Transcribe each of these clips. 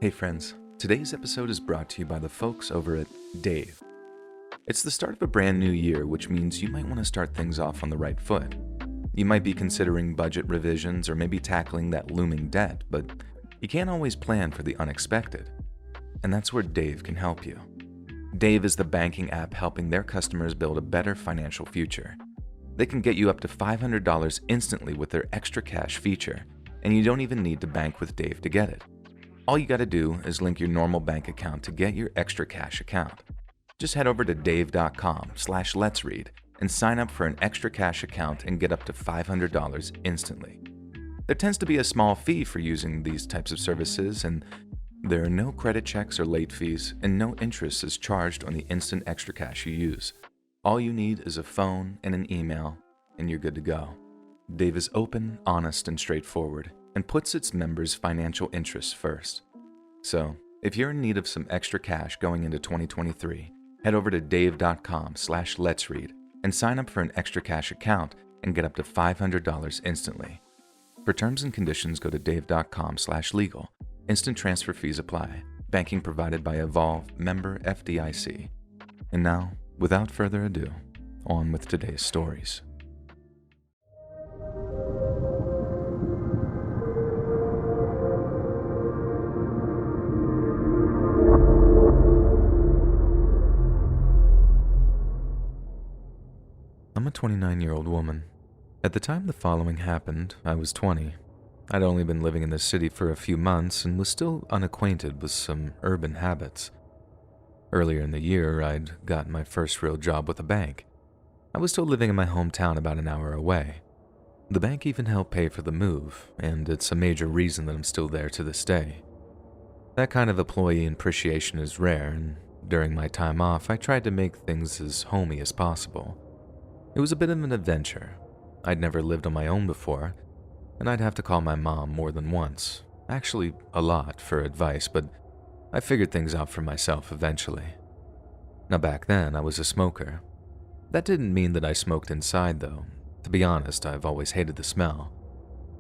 Hey friends, today's episode is brought to you by the folks over at Dave. It's the start of a brand new year, which means you might want to start things off on the right foot. You might be considering budget revisions or maybe tackling that looming debt, but you can't always plan for the unexpected. And that's where Dave can help you. Dave is the banking app helping their customers build a better financial future. They can get you up to $500 instantly with their extra cash feature, and you don't even need to bank with Dave to get it. All you gotta do is link your normal bank account to get your extra cash account. Just head over to dave.com/letsread and sign up for an extra cash account and get up to $500 instantly. There tends to be a small fee for using these types of services, and there are no credit checks or late fees, and no interest is charged on the instant extra cash you use. All you need is a phone and an email, and you're good to go. Dave is open, honest, and straightforward, and puts its members' financial interests first. So, if you're in need of some extra cash going into 2023, head over to dave.com/letsread and sign up for an extra cash account and get up to $500 instantly. For terms and conditions, go to dave.com/legal. Instant transfer fees apply. Banking provided by Evolve, member FDIC. And now, without further ado, on with today's stories. I'm a 29-year-old woman. At the time the following happened, I was 20. I'd only been living in the city for a few months and was still unacquainted with some urban habits. Earlier in the year, I'd gotten my first real job with a bank. I was still living in my hometown about an hour away. The bank even helped pay for the move, and it's a major reason that I'm still there to this day. That kind of employee appreciation is rare, and during my time off, I tried to make things as homey as possible. It was a bit of an adventure. I'd never lived on my own before, and I'd have to call my mom more than once, actually a lot, for advice, but I figured things out for myself eventually. Now back then, I was a smoker. That didn't mean that I smoked inside though. To be honest, I've always hated the smell.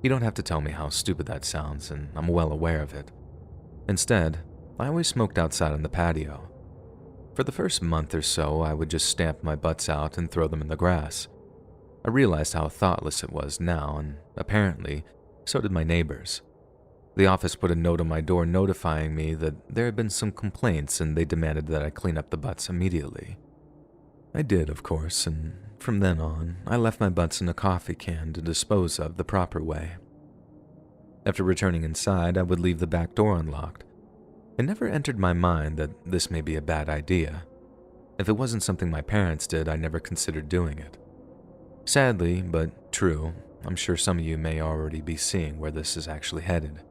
You don't have to tell me how stupid that sounds, and I'm well aware of it. Instead, I always smoked outside on the patio. For the first month or so, I would just stamp my butts out and throw them in the grass. I realized how thoughtless it was now, and apparently, so did my neighbors. The office put a note on my door notifying me that there had been some complaints and they demanded that I clean up the butts immediately. I did, of course, and from then on, I left my butts in a coffee can to dispose of the proper way. After returning inside, I would leave the back door unlocked. It never entered my mind that this may be a bad idea. If it wasn't something my parents did, I never considered doing it. Sadly, but true, I'm sure some of you may already be seeing where this is actually headed.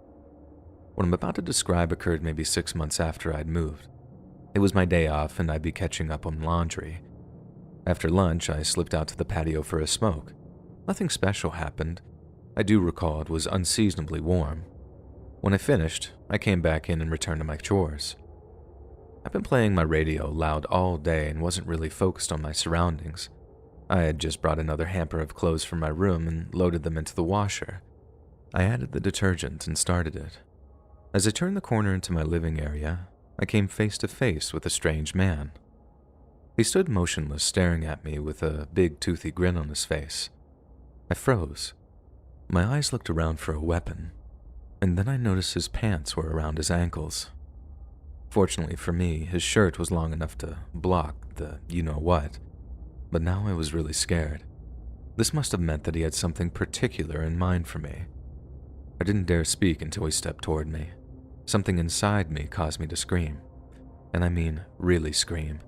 What I'm about to describe occurred maybe 6 months after I'd moved. It was my day off and I'd be catching up on laundry. After lunch, I slipped out to the patio for a smoke. Nothing special happened. I do recall it was unseasonably warm. When I finished, I came back in and returned to my chores. I've been playing my radio loud all day and wasn't really focused on my surroundings. I had just brought another hamper of clothes from my room and loaded them into the washer. I added the detergent and started it. As I turned the corner into my living area, I came face to face with a strange man. He stood motionless, staring at me with a big toothy grin on his face. I froze. My eyes looked around for a weapon, and then I noticed his pants were around his ankles. Fortunately for me, his shirt was long enough to block the you-know-what, but now I was really scared. This must have meant that he had something particular in mind for me. I didn't dare speak until he stepped toward me. Something inside me caused me to scream, and I mean really scream.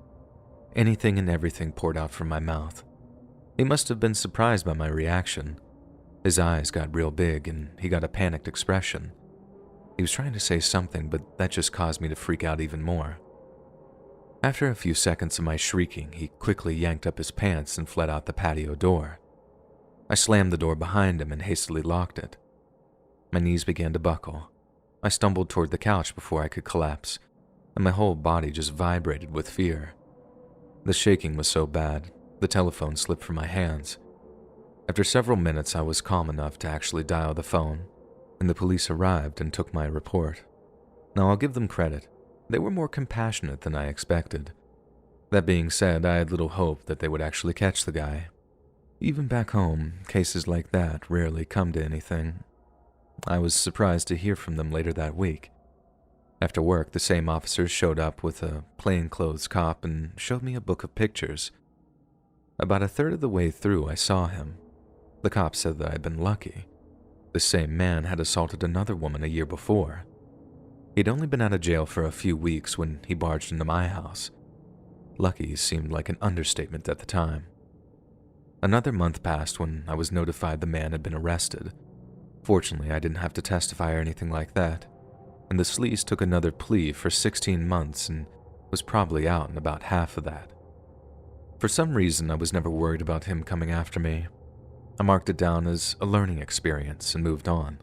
Anything and everything poured out from my mouth. He must have been surprised by my reaction. His eyes got real big and he got a panicked expression. He was trying to say something, but that just caused me to freak out even more. After a few seconds of my shrieking, he quickly yanked up his pants and fled out the patio door. I slammed the door behind him and hastily locked it. My knees began to buckle. I stumbled toward the couch before I could collapse, and my whole body just vibrated with fear. The shaking was so bad, the telephone slipped from my hands. After several minutes, I was calm enough to actually dial the phone, and the police arrived and took my report. Now, I'll give them credit. They were more compassionate than I expected. That being said, I had little hope that they would actually catch the guy. Even back home, cases like that rarely come to anything. I was surprised to hear from them later that week. After work, the same officers showed up with a plainclothes cop and showed me a book of pictures. About a third of the way through, I saw him. The cop said that I had been lucky. The same man had assaulted another woman a year before. He'd only been out of jail for a few weeks when he barged into my house. Lucky seemed like an understatement at the time. Another month passed when I was notified the man had been arrested. Fortunately, I didn't have to testify or anything like that, and the sleaze took another plea for 16 months and was probably out in about half of that. For some reason, I was never worried about him coming after me. I marked it down as a learning experience and moved on.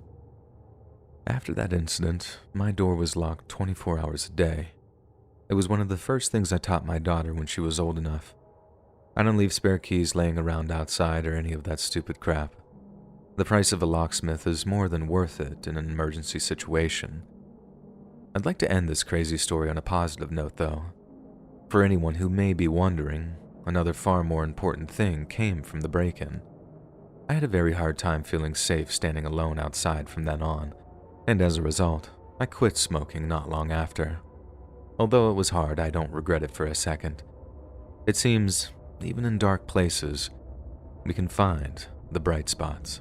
After that incident, my door was locked 24 hours a day. It was one of the first things I taught my daughter when she was old enough. I don't leave spare keys laying around outside or any of that stupid crap. The price of a locksmith is more than worth it in an emergency situation. I'd like to end this crazy story on a positive note, though. For anyone who may be wondering, another far more important thing came from the break-in. I had a very hard time feeling safe standing alone outside from then on, and as a result, I quit smoking not long after. Although it was hard, I don't regret it for a second. It seems, even in dark places, we can find the bright spots.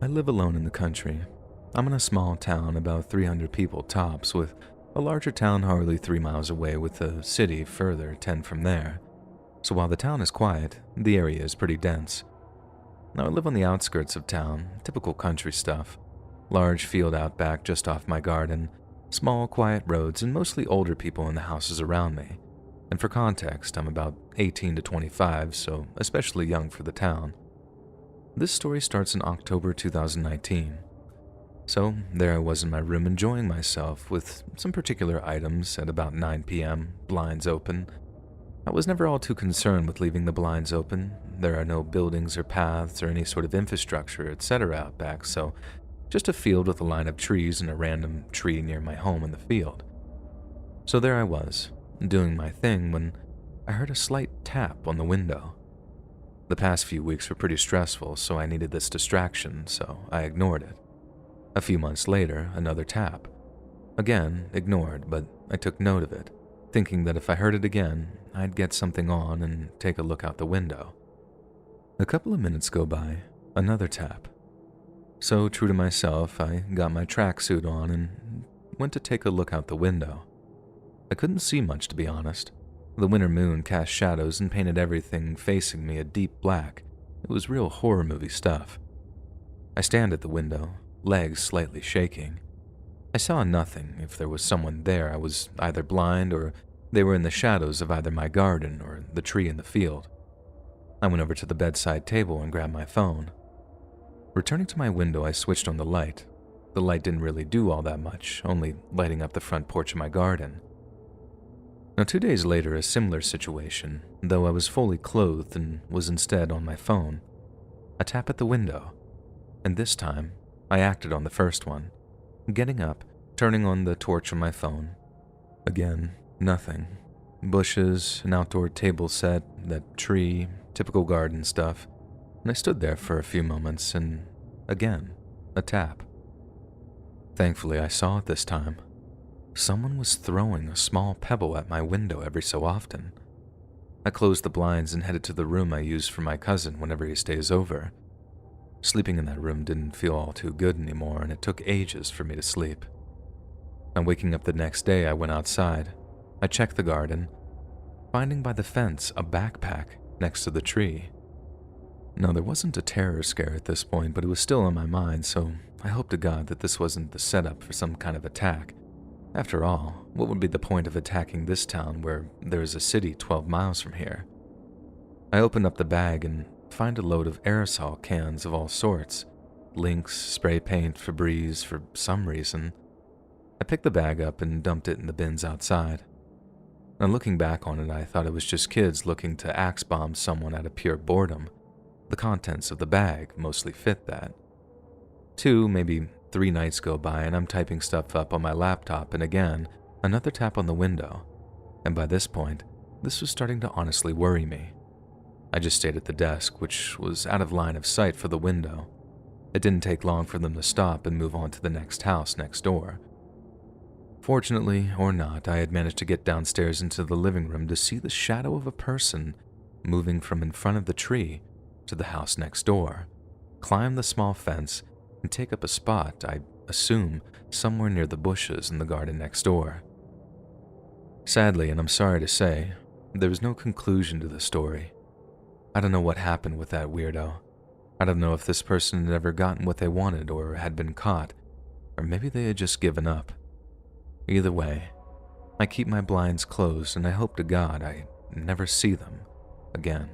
I live alone in the country. I'm in a small town, about 300 people tops, with a larger town hardly 3 miles away with a city further 10 from there. So while the town is quiet, the area is pretty dense. Now I live on the outskirts of town, typical country stuff. Large field out back just off my garden, small quiet roads, and mostly older people in the houses around me. And for context, I'm about 18 to 25, so especially young for the town. This story starts in October 2019. So there I was in my room enjoying myself with some particular items at about 9 p.m., blinds open. I was never all too concerned with leaving the blinds open. There are no buildings or paths or any sort of infrastructure, etc. out back, so just a field with a line of trees and a random tree near my home in the field. So there I was, doing my thing, when I heard a slight tap on the window. The past few weeks were pretty stressful, so I needed this distraction, so I ignored it. A few months later, another tap. Again, ignored, but I took note of it, thinking that if I heard it again, I'd get something on and take a look out the window. A couple of minutes go by, another tap. So, true to myself, I got my tracksuit on and went to take a look out the window. I couldn't see much, to be honest. The winter moon cast shadows and painted everything facing me a deep black. It was real horror movie stuff. I stand at the window, legs slightly shaking. I saw nothing. If there was someone there, I was either blind or they were in the shadows of either my garden or the tree in the field. I went over to the bedside table and grabbed my phone. Returning to my window, I switched on the light. The light didn't really do all that much, only lighting up the front porch of my garden. Now 2 days later, a similar situation, though I was fully clothed and was instead on my phone. A tap at the window, and this time, I acted on the first one. Getting up, turning on the torch on my phone. Again, nothing. Bushes, an outdoor table set, that tree, typical garden stuff. And I stood there for a few moments and, again, a tap. Thankfully, I saw it this time. Someone was throwing a small pebble at my window every so often. I closed the blinds and headed to the room I use for my cousin whenever he stays over. Sleeping in that room didn't feel all too good anymore, and it took ages for me to sleep. And waking up the next day, I went outside. I checked the garden, finding by the fence a backpack next to the tree. Now, there wasn't a terror scare at this point, but it was still on my mind, so I hope to God that this wasn't the setup for some kind of attack. After all, what would be the point of attacking this town where there is a city 12 miles from here? I opened up the bag and find a load of aerosol cans of all sorts. Lynx, spray paint, Febreze for some reason. I picked the bag up and dumped it in the bins outside. And looking back on it, I thought it was just kids looking to axe bomb someone out of pure boredom. The contents of the bag mostly fit that. 2, maybe 3 nights go by and I'm typing stuff up on my laptop, and again, another tap on the window. And by this point, this was starting to honestly worry me. I just stayed at the desk, which was out of line of sight for the window. It didn't take long for them to stop and move on to the next house next door. Fortunately, or not, I had managed to get downstairs into the living room to see the shadow of a person moving from in front of the tree to the house next door, climb the small fence, and take up a spot, I assume, somewhere near the bushes in the garden next door. Sadly, and I'm sorry to say, there was no conclusion to the story. I don't know what happened with that weirdo. I don't know if this person had ever gotten what they wanted or had been caught, or maybe they had just given up. Either way, I keep my blinds closed and I hope to God I never see them again.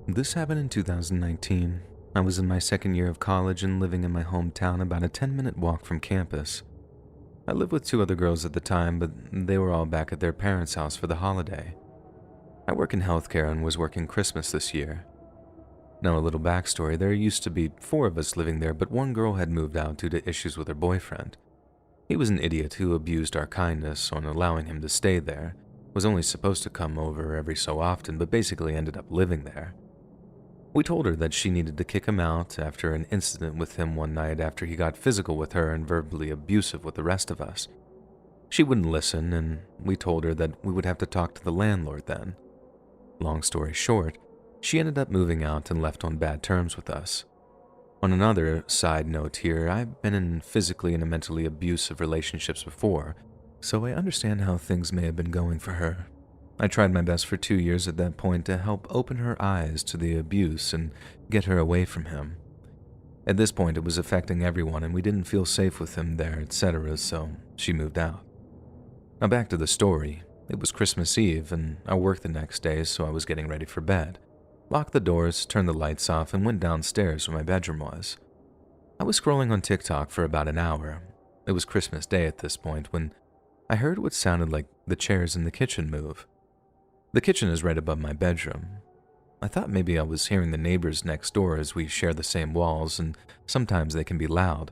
This happened in 2019. I was in my second year of college and living in my hometown about a 10-minute walk from campus. I lived with 2 other girls at the time, but they were all back at their parents' house for the holiday. I work in healthcare and was working Christmas this year. Now, a little backstory, there used to be 4 of us living there, but 1 girl had moved out due to issues with her boyfriend. He was an idiot who abused our kindness on allowing him to stay there, was only supposed to come over every so often, but basically ended up living there. We told her that she needed to kick him out after an incident with him one night after he got physical with her and verbally abusive with the rest of us. She wouldn't listen, and we told her that we would have to talk to the landlord then. Long story short, she ended up moving out and left on bad terms with us. On another side note here, I've been in physically and mentally abusive relationships before, so I understand how things may have been going for her. I tried my best for 2 years at that point to help open her eyes to the abuse and get her away from him. At this point, it was affecting everyone and we didn't feel safe with him there, etc., so she moved out. Now back to the story. It was Christmas Eve and I worked the next day, so I was getting ready for bed. Locked the doors, turned the lights off, and went downstairs where my bedroom was. I was scrolling on TikTok for about an hour. It was Christmas Day at this point when I heard what sounded like the chairs in the kitchen move. The kitchen is right above my bedroom. I thought maybe I was hearing the neighbors next door as we share the same walls and sometimes they can be loud.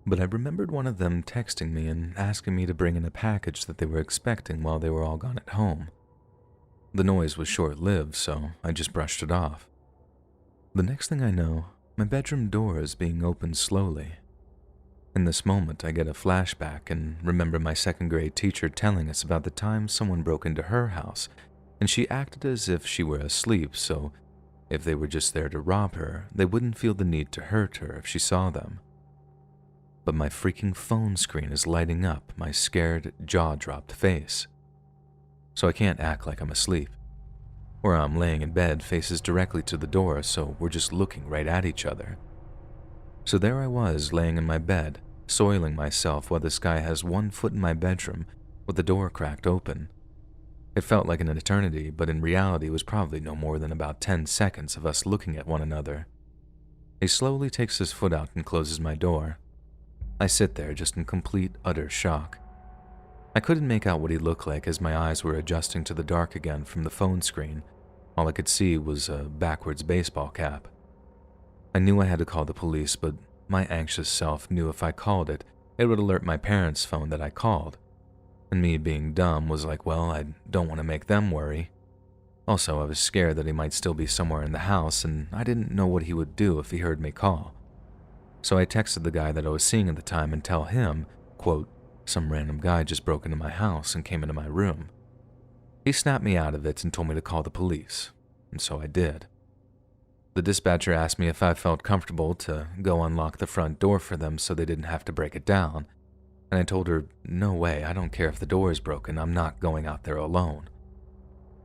But I remembered one of them texting me and asking me to bring in a package that they were expecting while they were all gone at home. The noise was short-lived, so I just brushed it off. The next thing I know, my bedroom door is being opened slowly. In this moment, I get a flashback and remember my second-grade teacher telling us about the time someone broke into her house, and she acted as if she were asleep, so if they were just there to rob her, they wouldn't feel the need to hurt her if she saw them. But my freaking phone screen is lighting up my scared, jaw-dropped face. So I can't act like I'm asleep. Where I'm laying in bed faces directly to the door, so we're just looking right at each other. So there I was, laying in my bed, soiling myself while this guy has 1 foot in my bedroom with the door cracked open. It felt like an eternity, but in reality it was probably no more than about 10 seconds of us looking at one another. He slowly takes his foot out and closes my door. I sit there just in complete, utter shock. I couldn't make out what he looked like as my eyes were adjusting to the dark again from the phone screen. All I could see was a backwards baseball cap. I knew I had to call the police, but my anxious self knew if I called it, it would alert my parents' phone that I called. And me being dumb was like, well, I don't want to make them worry. Also, I was scared that he might still be somewhere in the house, and I didn't know what he would do if he heard me call. So I texted the guy that I was seeing at the time and tell him, quote, some random guy just broke into my house and came into my room. He snapped me out of it and told me to call the police, and so I did. The dispatcher asked me if I felt comfortable to go unlock the front door for them so they didn't have to break it down, and I told her, no way, I don't care if the door is broken, I'm not going out there alone.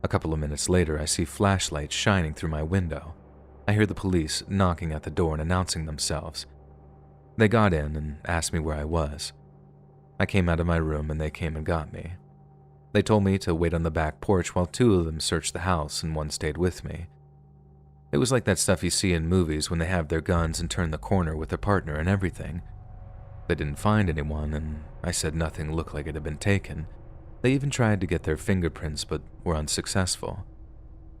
A couple of minutes later, I see flashlights shining through my window. I hear the police knocking at the door and announcing themselves. They got in and asked me where I was. I came out of my room and they came and got me. They told me to wait on the back porch while 2 of them searched the house and 1 stayed with me. It was like that stuff you see in movies when they have their guns and turn the corner with their partner and everything. They didn't find anyone, and I said nothing looked like it had been taken. They even tried to get their fingerprints, but were unsuccessful.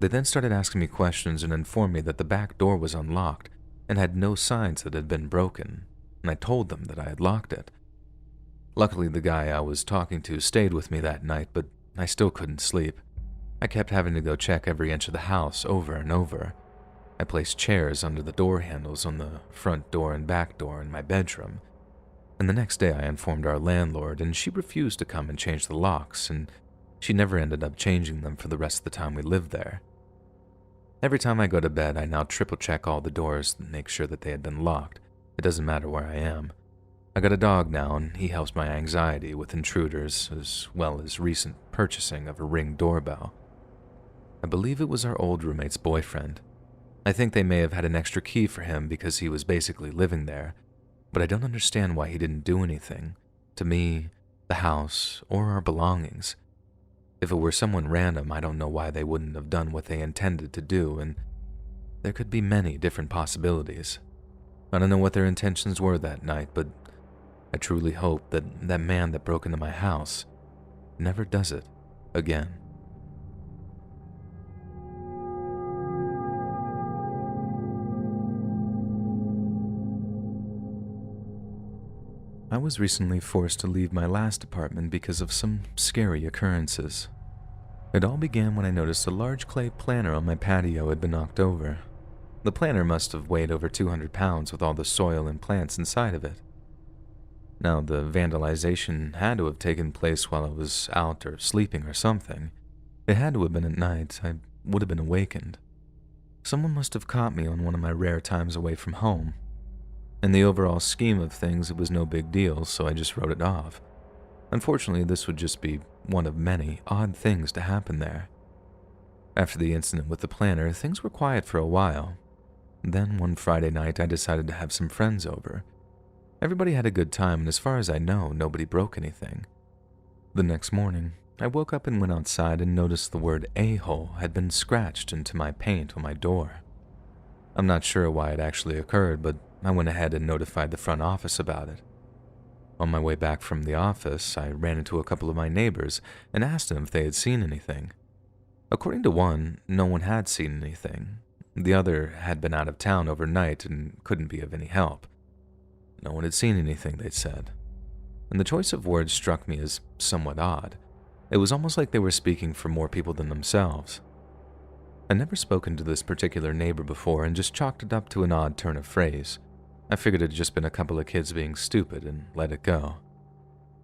They then started asking me questions and informed me that the back door was unlocked and had no signs that it had been broken, and I told them that I had locked it. Luckily, the guy I was talking to stayed with me that night, but I still couldn't sleep. I kept having to go check every inch of the house over and over. I placed chairs under the door handles on the front door and back door in my bedroom. And the next day I informed our landlord, and she refused to come and change the locks, and she never ended up changing them for the rest of the time we lived there. Every time I go to bed, I now triple check all the doors and make sure that they had been locked. It doesn't matter where I am. I got a dog now, and he helps my anxiety with intruders, as well as recent purchasing of a Ring doorbell. I believe it was our old roommate's boyfriend. I think they may have had an extra key for him because he was basically living there, but I don't understand why he didn't do anything to me, the house, or our belongings. If it were someone random, I don't know why they wouldn't have done what they intended to do, and there could be many different possibilities. I don't know what their intentions were that night, but I truly hope that that man that broke into my house never does it again. I was recently forced to leave my last apartment because of some scary occurrences. It all began when I noticed a large clay planter on my patio had been knocked over. The planter must have weighed over 200 pounds with all the soil and plants inside of it. Now, the vandalization had to have taken place while I was out or sleeping or something. It had to have been at night. I would have been awakened. Someone must have caught me on one of my rare times away from home. In the overall scheme of things, it was no big deal, so I just wrote it off. Unfortunately, this would just be one of many odd things to happen there. After the incident with the planter, things were quiet for a while. Then one Friday night, I decided to have some friends over. Everybody had a good time, and as far as I know, nobody broke anything. The next morning, I woke up and went outside and noticed the word "a-hole" had been scratched into my paint on my door. I'm not sure why it actually occurred, but I went ahead and notified the front office about it. On my way back from the office, I ran into a couple of my neighbors and asked them if they had seen anything. According to one, no one had seen anything. The other had been out of town overnight and couldn't be of any help. No one had seen anything, they said. And the choice of words struck me as somewhat odd. It was almost like they were speaking for more people than themselves. I'd never spoken to this particular neighbor before and just chalked it up to an odd turn of phrase. I figured it had just been a couple of kids being stupid and let it go.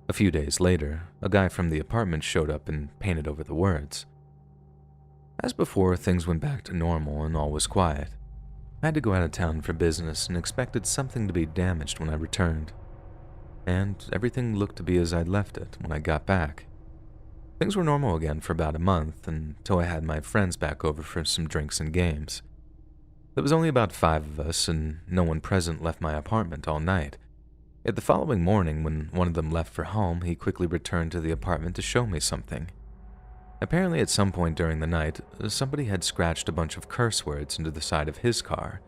A few days later, a guy from the apartment showed up and painted over the words. As before, things went back to normal and all was quiet. I had to go out of town for business and expected something to be damaged when I returned. And everything looked to be as I'd left it when I got back. Things were normal again for about a month until I had my friends back over for some drinks and games. There was only about 5 of us, and no one present left my apartment all night. Yet the following morning, when one of them left for home, he quickly returned to the apartment to show me something. Apparently, at some point during the night, somebody had scratched a bunch of curse words into the side of his car.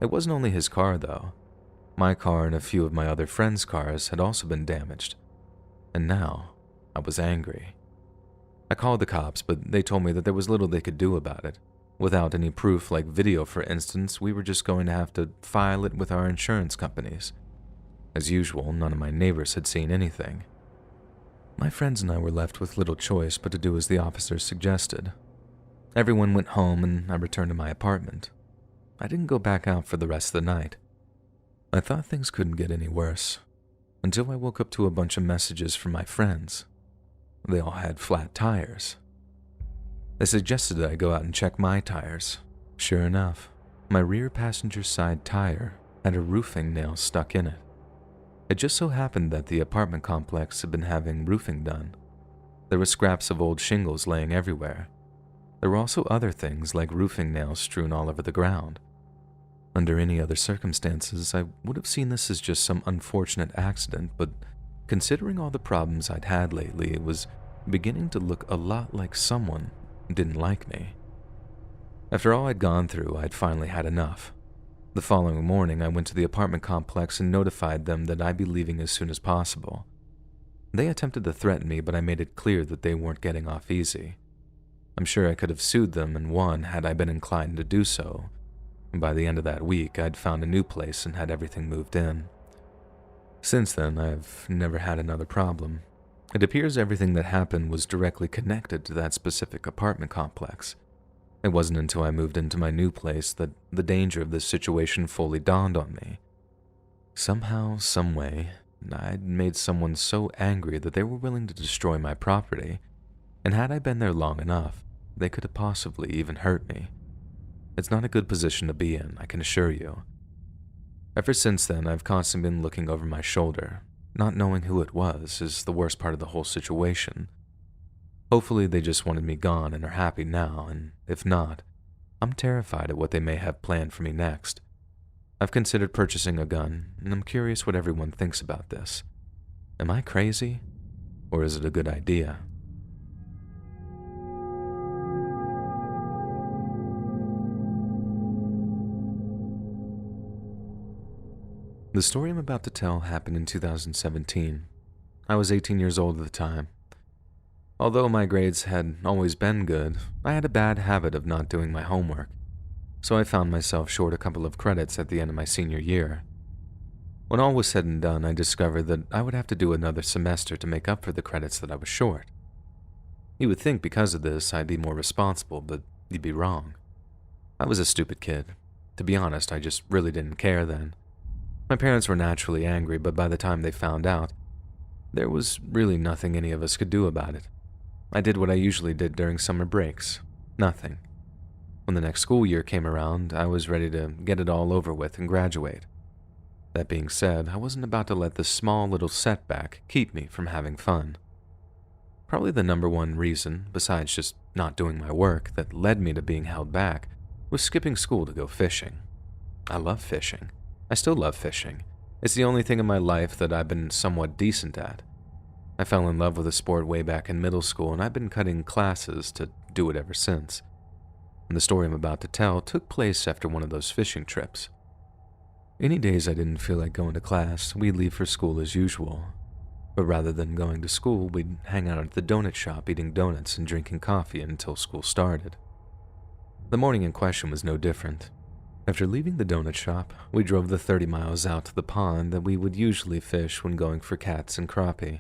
It wasn't only his car, though. My car and a few of my other friends' cars had also been damaged. And now, I was angry. I called the cops, but they told me that there was little they could do about it. Without any proof, like video for instance, we were just going to have to file it with our insurance companies. As usual, none of my neighbors had seen anything. My friends and I were left with little choice but to do as the officers suggested. Everyone went home and I returned to my apartment. I didn't go back out for the rest of the night. I thought things couldn't get any worse, until I woke up to a bunch of messages from my friends. They all had flat tires. They suggested that I go out and check my tires. Sure enough, my rear passenger side tire had a roofing nail stuck in it. It just so happened that the apartment complex had been having roofing done. There were scraps of old shingles laying everywhere. There were also other things like roofing nails strewn all over the ground. Under any other circumstances, I would have seen this as just some unfortunate accident, but considering all the problems I'd had lately, it was beginning to look a lot like someone didn't like me. After all I'd gone through, I'd finally had enough. The following morning, I went to the apartment complex and notified them that I'd be leaving as soon as possible. They attempted to threaten me, but I made it clear that they weren't getting off easy. I'm sure I could have sued them and won had I been inclined to do so. And by the end of that week, I'd found a new place and had everything moved in. Since then, I've never had another problem. It appears everything that happened was directly connected to that specific apartment complex. It wasn't until I moved into my new place that the danger of this situation fully dawned on me. Somehow, someway, I'd made someone so angry that they were willing to destroy my property, and had I been there long enough, they could have possibly even hurt me. It's not a good position to be in, I can assure you. Ever since then, I've constantly been looking over my shoulder. Not knowing who it was is the worst part of the whole situation. Hopefully they just wanted me gone and are happy now, and if not, I'm terrified at what they may have planned for me next. I've considered purchasing a gun, and I'm curious what everyone thinks about this. Am I crazy? Or is it a good idea? The story I'm about to tell happened in 2017. I was 18 years old at the time. Although my grades had always been good, I had a bad habit of not doing my homework, so I found myself short a couple of credits at the end of my senior year. When all was said and done, I discovered that I would have to do another semester to make up for the credits that I was short. You would think because of this I'd be more responsible, but you'd be wrong. I was a stupid kid. To be honest, I just really didn't care then. My parents were naturally angry, but by the time they found out, there was really nothing any of us could do about it. I did what I usually did during summer breaks. Nothing. When the next school year came around, I was ready to get it all over with and graduate. That being said, I wasn't about to let this small little setback keep me from having fun. Probably the number one reason, besides just not doing my work, that led me to being held back was skipping school to go fishing. I love fishing. I still love fishing. It's the only thing in my life that I've been somewhat decent at. I fell in love with the sport way back in middle school, and I've been cutting classes to do it ever since. And the story I'm about to tell took place after one of those fishing trips. Any days I didn't feel like going to class, we'd leave for school as usual. But rather than going to school, we'd hang out at the donut shop eating donuts and drinking coffee until school started. The morning in question was no different. After leaving the donut shop, we drove the 30 miles out to the pond that we would usually fish when going for cats and crappie.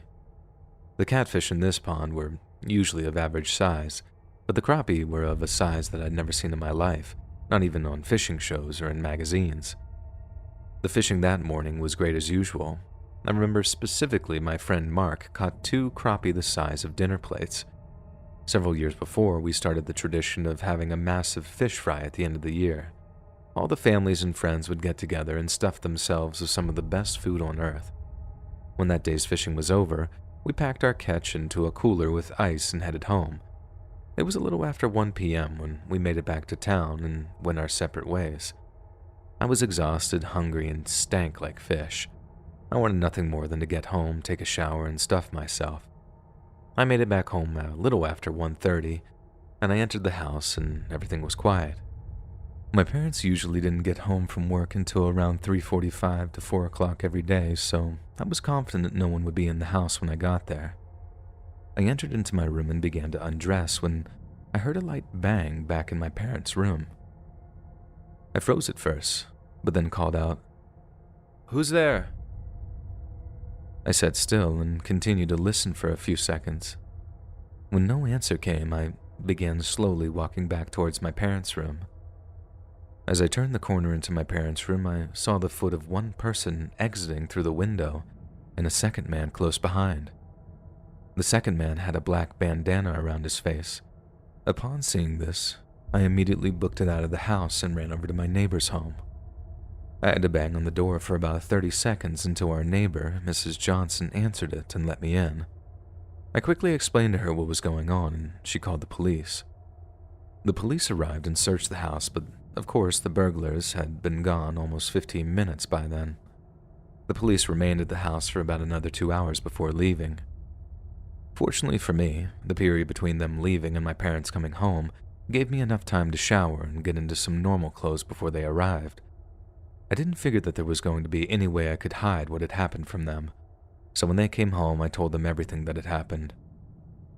The catfish in this pond were usually of average size, but the crappie were of a size that I'd never seen in my life, not even on fishing shows or in magazines. The fishing that morning was great as usual. I remember specifically my friend Mark caught 2 crappie the size of dinner plates. Several years before, we started the tradition of having a massive fish fry at the end of the year. All the families and friends would get together and stuff themselves with some of the best food on earth. When that day's fishing was over, we packed our catch into a cooler with ice and headed home. It was a little after 1 p.m. when we made it back to town and went our separate ways. I was exhausted, hungry, and stank like fish. I wanted nothing more than to get home, take a shower, and stuff myself. I made it back home a little after 1:30, and I entered the house and everything was quiet. My parents usually didn't get home from work until around 3:45 to 4 o'clock every day, so I was confident that no one would be in the house when I got there. I entered into my room and began to undress when I heard a light bang back in my parents' room. I froze at first, but then called out, "Who's there?" I sat still and continued to listen for a few seconds. When no answer came, I began slowly walking back towards my parents' room. As I turned the corner into my parents' room, I saw the foot of one person exiting through the window and a second man close behind. The second man had a black bandana around his face. Upon seeing this, I immediately booked it out of the house and ran over to my neighbor's home. I had to bang on the door for about 30 seconds until our neighbor, Mrs. Johnson, answered it and let me in. I quickly explained to her what was going on, and she called the police. The police arrived and searched the house, but of course, the burglars had been gone almost 15 minutes by then. The police remained at the house for about another 2 hours before leaving. Fortunately for me, the period between them leaving and my parents coming home gave me enough time to shower and get into some normal clothes before they arrived. I didn't figure that there was going to be any way I could hide what had happened from them, so when they came home, I told them everything that had happened.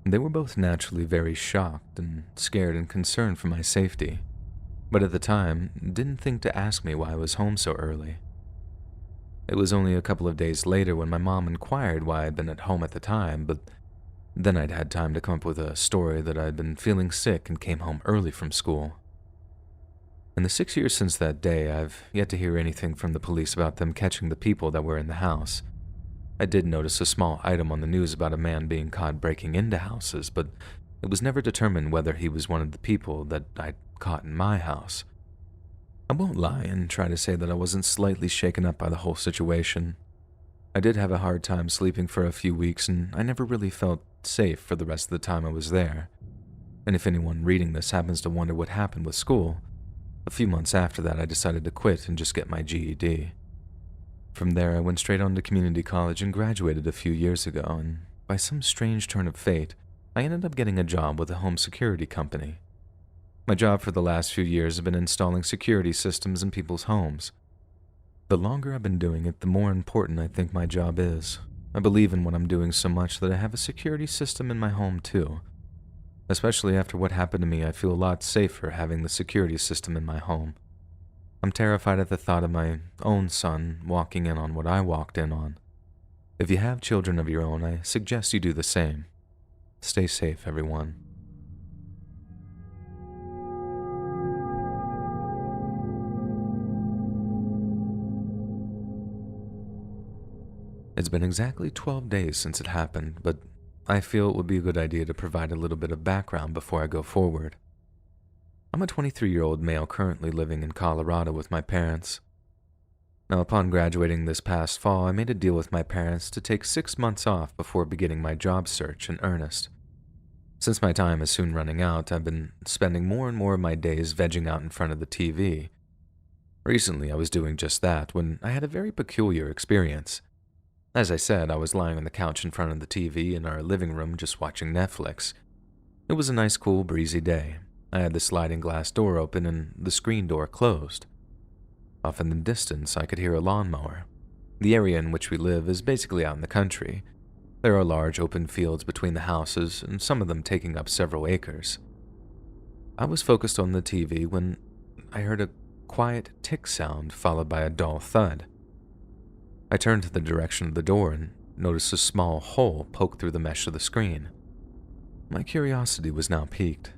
They were both naturally very shocked and scared and concerned for my safety, but at the time, didn't think to ask me why I was home so early. It was only a couple of days later when my mom inquired why I'd been at home at the time, but then I'd had time to come up with a story that I'd been feeling sick and came home early from school. In the 6 years since that day, I've yet to hear anything from the police about them catching the people that were in the house. I did notice a small item on the news about a man being caught breaking into houses, but it was never determined whether he was one of the people that I'd caught in my house. I won't lie and try to say that I wasn't slightly shaken up by the whole situation. I did have a hard time sleeping for a few weeks, and I never really felt safe for the rest of the time I was there. And if anyone reading this happens to wonder what happened with school, a few months after that I decided to quit and just get my GED. From there I went straight on to community college and graduated a few years ago, and by some strange turn of fate, I ended up getting a job with a home security company. My job for the last few years has been installing security systems in people's homes. The longer I've been doing it, the more important I think my job is. I believe in what I'm doing so much that I have a security system in my home too. Especially after what happened to me, I feel a lot safer having the security system in my home. I'm terrified at the thought of my own son walking in on what I walked in on. If you have children of your own, I suggest you do the same. Stay safe, everyone. It's been exactly 12 days since it happened, but I feel it would be a good idea to provide a little bit of background before I go forward. I'm a 23-year-old male currently living in Colorado with my parents. Now, upon graduating this past fall, I made a deal with my parents to take 6 months off before beginning my job search in earnest. Since my time is soon running out, I've been spending more and more of my days vegging out in front of the TV. Recently, I was doing just that when I had a very peculiar experience. As I said, I was lying on the couch in front of the TV in our living room just watching Netflix. It was a nice, cool, breezy day. I had the sliding glass door open and the screen door closed. Off in the distance, I could hear a lawnmower. The area in which we live is basically out in the country. There are large open fields between the houses, and some of them taking up several acres. I was focused on the TV when I heard a quiet tick sound followed by a dull thud. I turned to the direction of the door and noticed a small hole poke through the mesh of the screen. My curiosity was now piqued.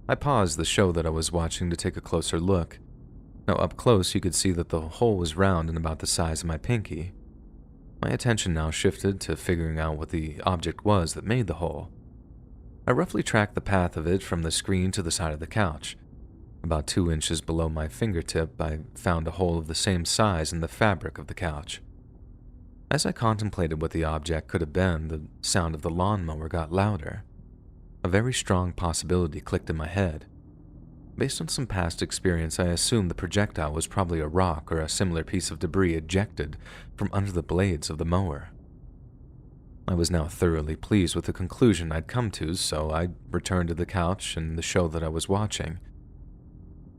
I paused the show that I was watching to take a closer look. Now up close you could see that the hole was round and about the size of my pinky. My attention now shifted to figuring out what the object was that made the hole. I roughly tracked the path of it from the screen to the side of the couch. About 2 inches below my fingertip, I found a hole of the same size in the fabric of the couch. As I contemplated what the object could have been, the sound of the lawnmower got louder. A very strong possibility clicked in my head. Based on some past experience, I assumed the projectile was probably a rock or a similar piece of debris ejected from under the blades of the mower. I was now thoroughly pleased with the conclusion I'd come to, so I returned to the couch and the show that I was watching.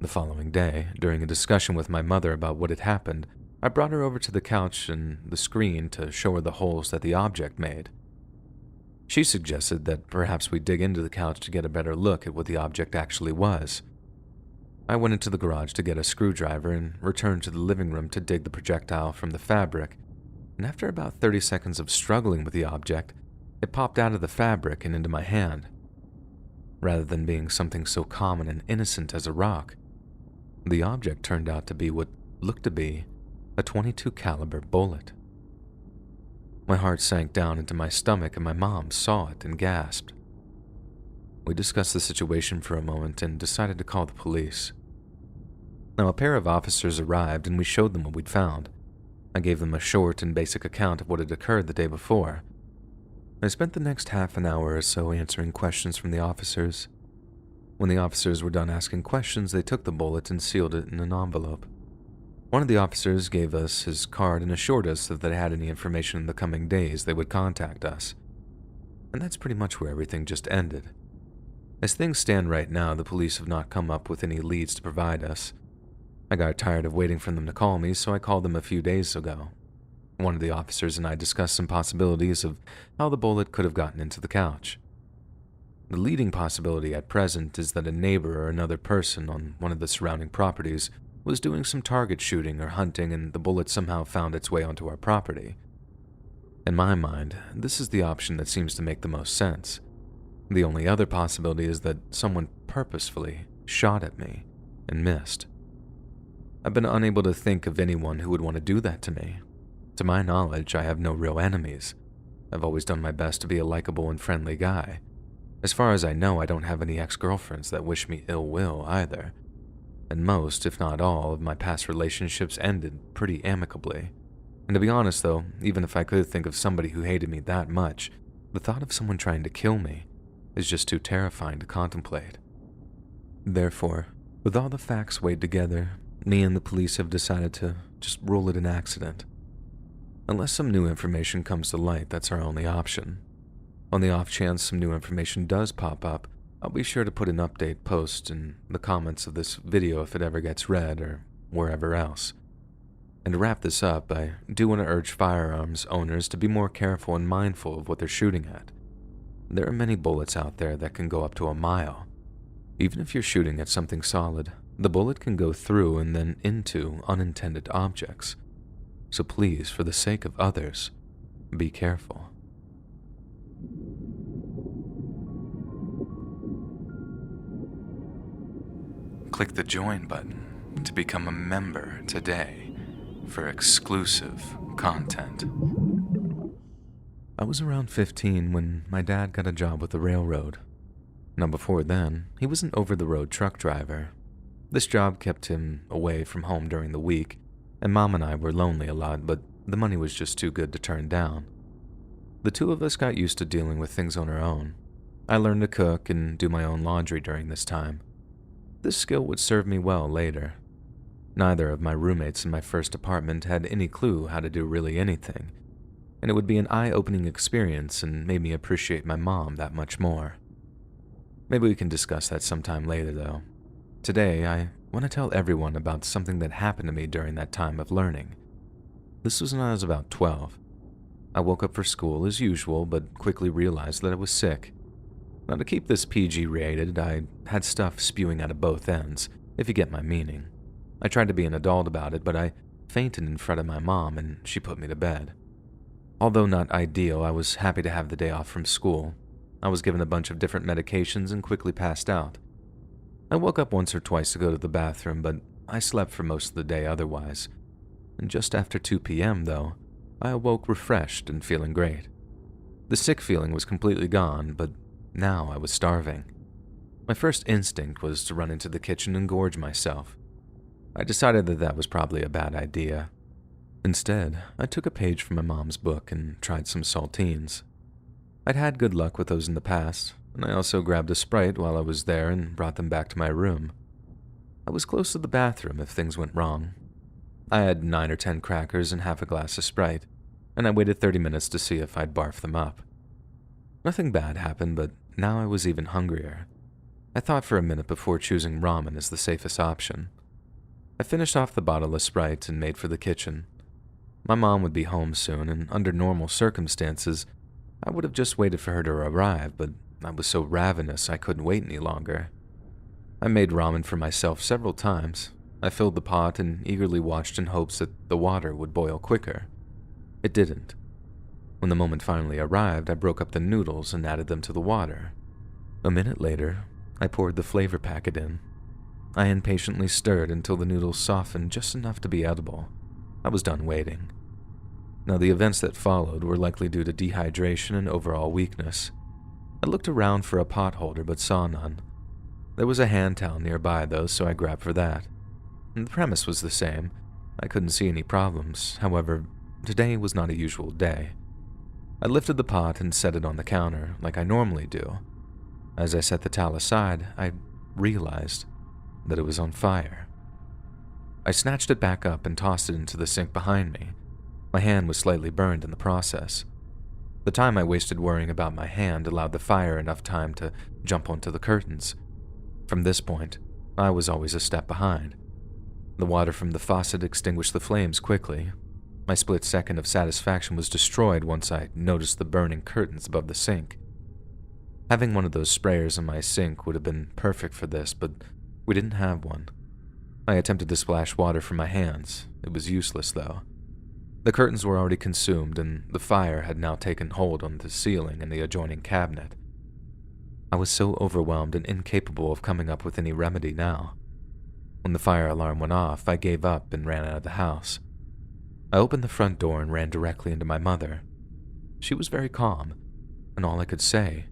The following day, during a discussion with my mother about what had happened, I brought her over to the couch and the screen to show her the holes that the object made. She suggested that perhaps we dig into the couch to get a better look at what the object actually was. I went into the garage to get a screwdriver and returned to the living room to dig the projectile from the fabric, and after about 30 seconds of struggling with the object, it popped out of the fabric and into my hand. Rather than being something so common and innocent as a rock, the object turned out to be what looked to be a .22 caliber bullet. My heart sank down into my stomach and my mom saw it and gasped. We discussed the situation for a moment and decided to call the police. Now, a pair of officers arrived and we showed them what we'd found. I gave them a short and basic account of what had occurred the day before. I spent the next half an hour or so answering questions from the officers. When the officers were done asking questions, they took the bullet and sealed it in an envelope. One of the officers gave us his card and assured us that if they had any information in the coming days, they would contact us. And that's pretty much where everything just ended. As things stand right now, the police have not come up with any leads to provide us. I got tired of waiting for them to call me, so I called them a few days ago. One of the officers and I discussed some possibilities of how the bullet could have gotten into the couch. The leading possibility at present is that a neighbor or another person on one of the surrounding properties was doing some target shooting or hunting and the bullet somehow found its way onto our property. In my mind, this is the option that seems to make the most sense. The only other possibility is that someone purposefully shot at me and missed. I've been unable to think of anyone who would want to do that to me. To my knowledge, I have no real enemies. I've always done my best to be a likable and friendly guy. As far as I know, I don't have any ex-girlfriends that wish me ill will either. And most, if not all, of my past relationships ended pretty amicably. And to be honest though, even if I could think of somebody who hated me that much, the thought of someone trying to kill me is just too terrifying to contemplate. Therefore, with all the facts weighed together, me and the police have decided to just rule it an accident. Unless some new information comes to light, that's our only option. On the off chance some new information does pop up, I'll be sure to put an update post in the comments of this video if it ever gets read or wherever else. And to wrap this up, I do want to urge firearms owners to be more careful and mindful of what they're shooting at. There are many bullets out there that can go up to a mile. Even if you're shooting at something solid, the bullet can go through and then into unintended objects. So please, for the sake of others, be careful. Click the join button to become a member today for exclusive content. I was around 15 when my dad got a job with the railroad. Now before then, he was an over-the-road truck driver. This job kept him away from home during the week, and Mom and I were lonely a lot, but the money was just too good to turn down. The two of us got used to dealing with things on our own. I learned to cook and do my own laundry during this time. This skill would serve me well later. Neither of my roommates in my first apartment had any clue how to do really anything, and it would be an eye-opening experience and made me appreciate my mom that much more. Maybe we can discuss that sometime later, though. Today, I want to tell everyone about something that happened to me during that time of learning. This was when I was about 12. I woke up for school as usual, but quickly realized that I was sick. Now, to keep this PG-rated, I had stuff spewing out of both ends, if you get my meaning. I tried to be an adult about it, but I fainted in front of my mom and she put me to bed. Although not ideal, I was happy to have the day off from school. I was given a bunch of different medications and quickly passed out. I woke up once or twice to go to the bathroom, but I slept for most of the day otherwise. And just after 2 p.m., though, I awoke refreshed and feeling great. The sick feeling was completely gone, but now I was starving. My first instinct was to run into the kitchen and gorge myself. I decided that that was probably a bad idea. Instead, I took a page from my mom's book and tried some saltines. I'd had good luck with those in the past, and I also grabbed a Sprite while I was there and brought them back to my room. I was close to the bathroom if things went wrong. I had 9 or 10 crackers and half a glass of Sprite, and I waited 30 minutes to see if I'd barf them up. Nothing bad happened, but now I was even hungrier. I thought for a minute before choosing ramen as the safest option. I finished off the bottle of Sprite and made for the kitchen. My mom would be home soon, and under normal circumstances, I would have just waited for her to arrive, but I was so ravenous I couldn't wait any longer. I made ramen for myself several times. I filled the pot and eagerly watched in hopes that the water would boil quicker. It didn't. When the moment finally arrived, I broke up the noodles and added them to the water. A minute later, I poured the flavor packet in. I impatiently stirred until the noodles softened just enough to be edible. I was done waiting. Now, the events that followed were likely due to dehydration and overall weakness. I looked around for a pot holder but saw none. There was a hand towel nearby, though, so I grabbed for that. And the premise was the same. I couldn't see any problems. However, today was not a usual day. I lifted the pot and set it on the counter, like I normally do. As I set the towel aside, I realized that it was on fire. I snatched it back up and tossed it into the sink behind me. My hand was slightly burned in the process. The time I wasted worrying about my hand allowed the fire enough time to jump onto the curtains. From this point, I was always a step behind. The water from the faucet extinguished the flames quickly. My split second of satisfaction was destroyed once I noticed the burning curtains above the sink. Having one of those sprayers in my sink would have been perfect for this, but we didn't have one. I attempted to splash water from my hands. It was useless, though. The curtains were already consumed, and the fire had now taken hold on the ceiling and the adjoining cabinet. I was so overwhelmed and incapable of coming up with any remedy now. When the fire alarm went off, I gave up and ran out of the house. I opened the front door and ran directly into my mother. She was very calm, and all I could say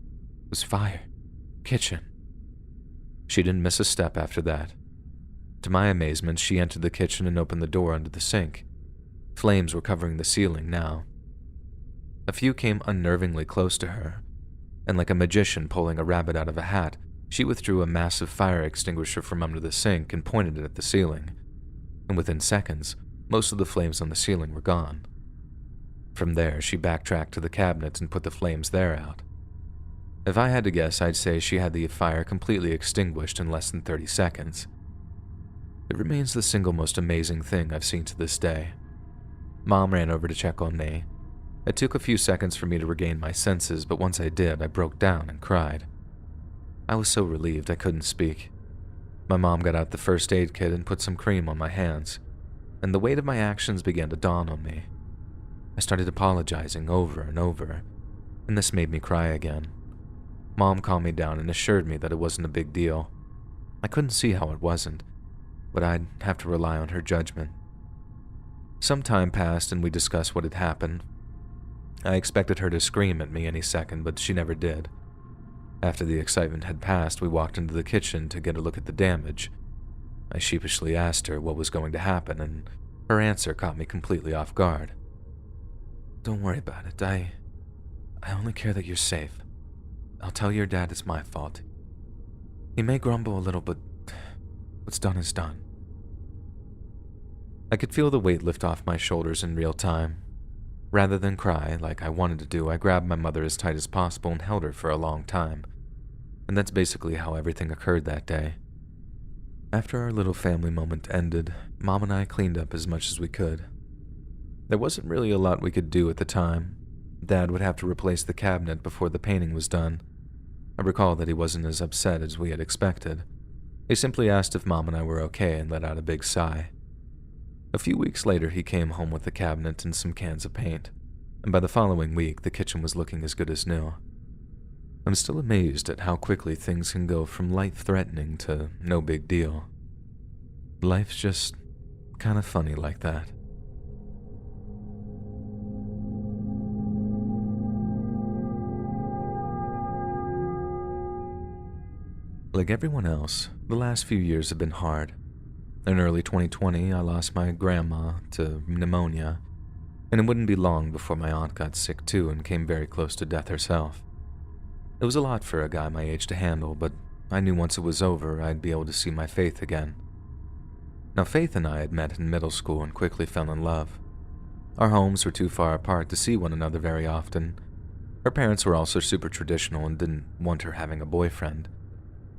was fire, kitchen. She didn't miss a step after that. To my amazement, she entered the kitchen and opened the door under the sink. Flames were covering the ceiling now. A few came unnervingly close to her, and like a magician pulling a rabbit out of a hat, she withdrew a massive fire extinguisher from under the sink and pointed it at the ceiling. And within seconds, most of the flames on the ceiling were gone. From there, she backtracked to the cabinet and put the flames there out. If I had to guess, I'd say she had the fire completely extinguished in less than 30 seconds. It remains the single most amazing thing I've seen to this day. Mom ran over to check on me. It took a few seconds for me to regain my senses, but once I did, I broke down and cried. I was so relieved I couldn't speak. My mom got out the first aid kit and put some cream on my hands, and the weight of my actions began to dawn on me. I started apologizing over and over, and this made me cry again. Mom calmed me down and assured me that it wasn't a big deal. I couldn't see how it wasn't, but I'd have to rely on her judgment. Some time passed and we discussed what had happened. I expected her to scream at me any second, but she never did. After the excitement had passed, we walked into the kitchen to get a look at the damage. I sheepishly asked her what was going to happen, and her answer caught me completely off guard. "Don't worry about it. I only care that you're safe. I'll tell your dad it's my fault. He may grumble a little, but what's done is done." I could feel the weight lift off my shoulders in real time. Rather than cry, like I wanted to do, I grabbed my mother as tight as possible and held her for a long time. And that's basically how everything occurred that day. After our little family moment ended, Mom and I cleaned up as much as we could. There wasn't really a lot we could do at the time. Dad would have to replace the cabinet before the painting was done. I recall that he wasn't as upset as we had expected. He simply asked if Mom and I were okay and let out a big sigh. A few weeks later, he came home with the cabinet and some cans of paint, and by the following week, the kitchen was looking as good as new. I'm still amazed at how quickly things can go from life-threatening to no big deal. Life's just kind of funny like that. Like everyone else, the last few years have been hard. In early 2020, I lost my grandma to pneumonia, and it wouldn't be long before my aunt got sick too and came very close to death herself. It was a lot for a guy my age to handle, but I knew once it was over, I'd be able to see my Faith again. Now, Faith and I had met in middle school and quickly fell in love. Our homes were too far apart to see one another very often. Her parents were also super traditional and didn't want her having a boyfriend.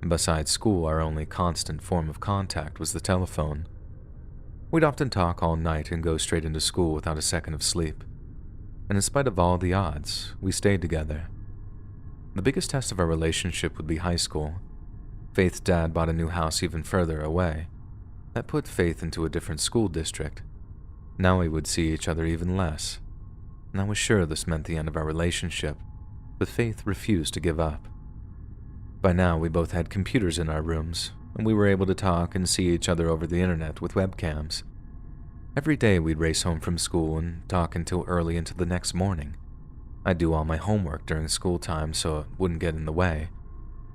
Besides school, our only constant form of contact was the telephone. We'd often talk all night and go straight into school without a second of sleep. And in spite of all the odds, we stayed together. The biggest test of our relationship would be high school. Faith's dad bought a new house even further away. That put Faith into a different school district. Now we would see each other even less. And I was sure this meant the end of our relationship, but Faith refused to give up. By now, we both had computers in our rooms, and we were able to talk and see each other over the internet with webcams. Every day we'd race home from school and talk until early into the next morning. I'd do all my homework during school time so it wouldn't get in the way.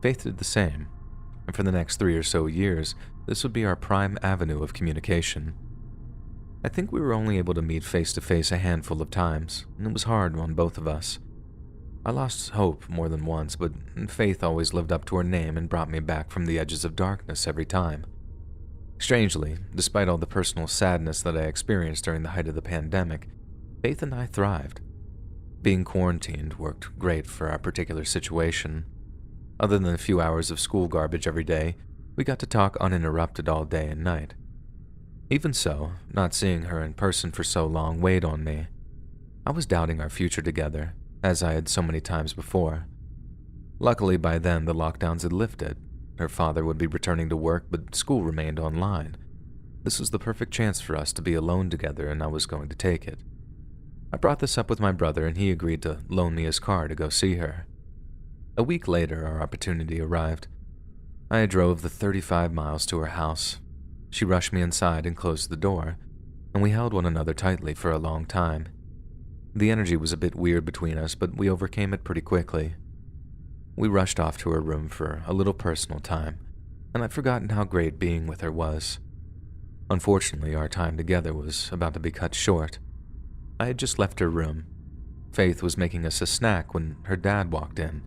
Faith did the same, and for the next 3 or so years, this would be our prime avenue of communication. I think we were only able to meet face-to-face a handful of times, and it was hard on both of us. I lost hope more than once, but Faith always lived up to her name and brought me back from the edges of darkness every time. Strangely, despite all the personal sadness that I experienced during the height of the pandemic, Faith and I thrived. Being quarantined worked great for our particular situation. Other than a few hours of school garbage every day, we got to talk uninterrupted all day and night. Even so, not seeing her in person for so long weighed on me. I was doubting our future together, as I had so many times before. Luckily, by then the lockdowns had lifted. Her father would be returning to work, but school remained online. This was the perfect chance for us to be alone together, and I was going to take it. I brought this up with my brother, and he agreed to loan me his car to go see her. A week later, our opportunity arrived. I drove the 35 miles to her house. She rushed me inside and closed the door, and we held one another tightly for a long time. The energy was a bit weird between us, but we overcame it pretty quickly. We rushed off to her room for a little personal time, and I'd forgotten how great being with her was. Unfortunately, our time together was about to be cut short. I had just left her room. Faith was making us a snack when her dad walked in,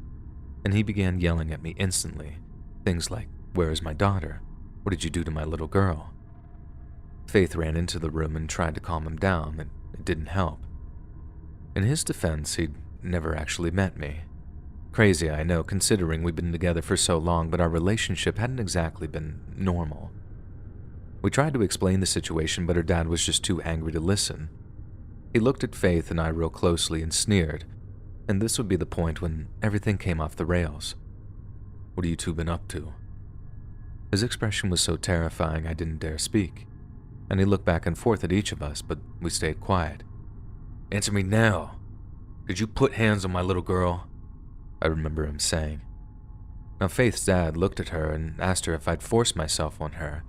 and he began yelling at me instantly. Things like, "Where is my daughter? What did you do to my little girl?" Faith ran into the room and tried to calm him down, and it didn't help. In his defense, he'd never actually met me. Crazy, I know, considering we'd been together for so long, but our relationship hadn't exactly been normal. We tried to explain the situation, but her dad was just too angry to listen. He looked at Faith and I real closely and sneered, and this would be the point when everything came off the rails. "What have you two been up to?" His expression was so terrifying I didn't dare speak, and he looked back and forth at each of us, but we stayed quiet. "Answer me now. Did you put hands on my little girl?" I remember him saying. Now Faith's dad looked at her and asked her if I'd forced myself on her,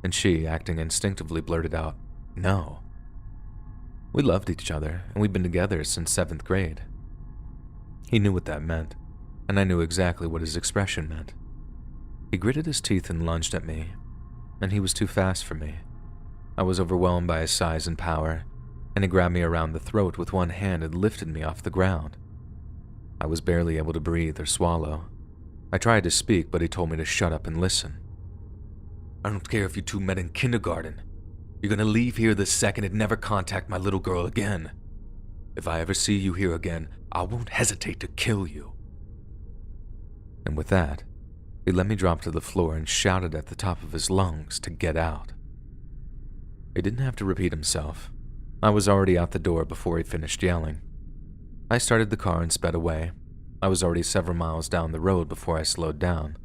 and she, acting instinctively, blurted out, "No." We loved each other, and we'd been together since 7th grade. He knew what that meant, and I knew exactly what his expression meant. He gritted his teeth and lunged at me, and he was too fast for me. I was overwhelmed by his size and power, and he grabbed me around the throat with one hand and lifted me off the ground. I was barely able to breathe or swallow. I tried to speak, but he told me to shut up and listen. "I don't care if you two met in kindergarten. You're gonna leave here this second and never contact my little girl again. If I ever see you here again, I won't hesitate to kill you." And with that, he let me drop to the floor and shouted at the top of his lungs to get out. He didn't have to repeat himself. I was already out the door before he finished yelling. I started the car and sped away. I was already several miles down the road before I slowed down.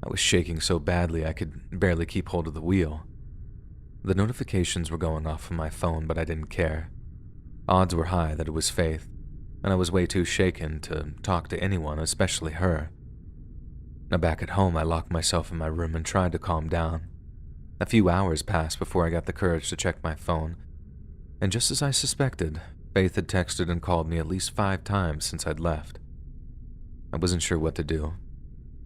I was shaking so badly I could barely keep hold of the wheel. The notifications were going off on my phone, but I didn't care. Odds were high that it was Faith, and I was way too shaken to talk to anyone, especially her. Now back at home, I locked myself in my room and tried to calm down. A few hours passed before I got the courage to check my phone, and just as I suspected, Faith had texted and called me at least 5 times since I'd left. I wasn't sure what to do.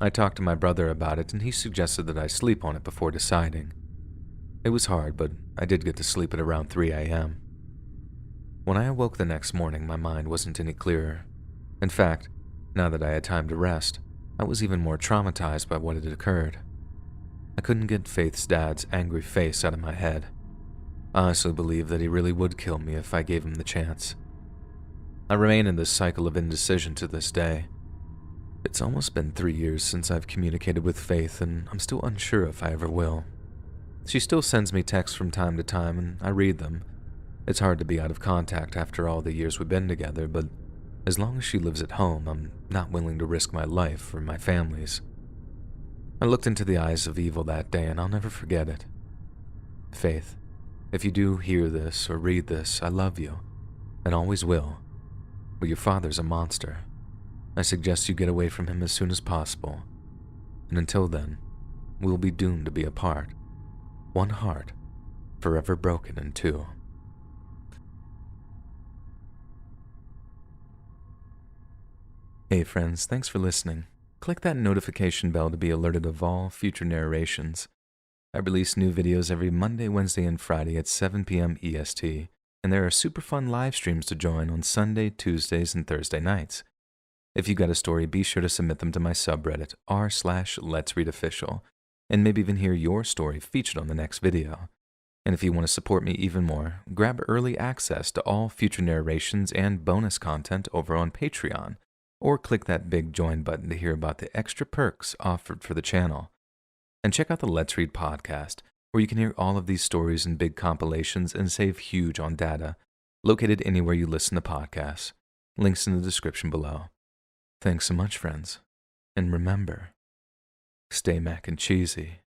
I talked to my brother about it, and he suggested that I sleep on it before deciding. It was hard, but I did get to sleep at around 3 a.m. When I awoke the next morning, my mind wasn't any clearer. In fact, now that I had time to rest, I was even more traumatized by what had occurred. I couldn't get Faith's dad's angry face out of my head. I honestly believed that he really would kill me if I gave him the chance. I remain in this cycle of indecision to this day. It's almost been 3 years since I've communicated with Faith, and I'm still unsure if I ever will. She still sends me texts from time to time, and I read them. It's hard to be out of contact after all the years we've been together, but as long as she lives at home, I'm not willing to risk my life for my family's. I looked into the eyes of evil that day, and I'll never forget it. Faith, if you do hear this or read this, I love you, and always will. But your father's a monster. I suggest you get away from him as soon as possible. And until then, we'll be doomed to be apart. One heart, forever broken in two. Hey friends, thanks for listening. Click that notification bell to be alerted of all future narrations. I release new videos every Monday, Wednesday, and Friday at 7 p.m. EST, and there are super fun live streams to join on Sunday, Tuesdays, and Thursday nights. If you got a story, be sure to submit them to my subreddit, r/Let'sReadOfficial, and maybe even hear your story featured on the next video. And if you want to support me even more, grab early access to all future narrations and bonus content over on Patreon, or click that big join button to hear about the extra perks offered for the channel. And check out the Let's Read podcast, where you can hear all of these stories in big compilations and save huge on data, located anywhere you listen to podcasts. Links in the description below. Thanks so much, friends. And remember, stay mac and cheesy.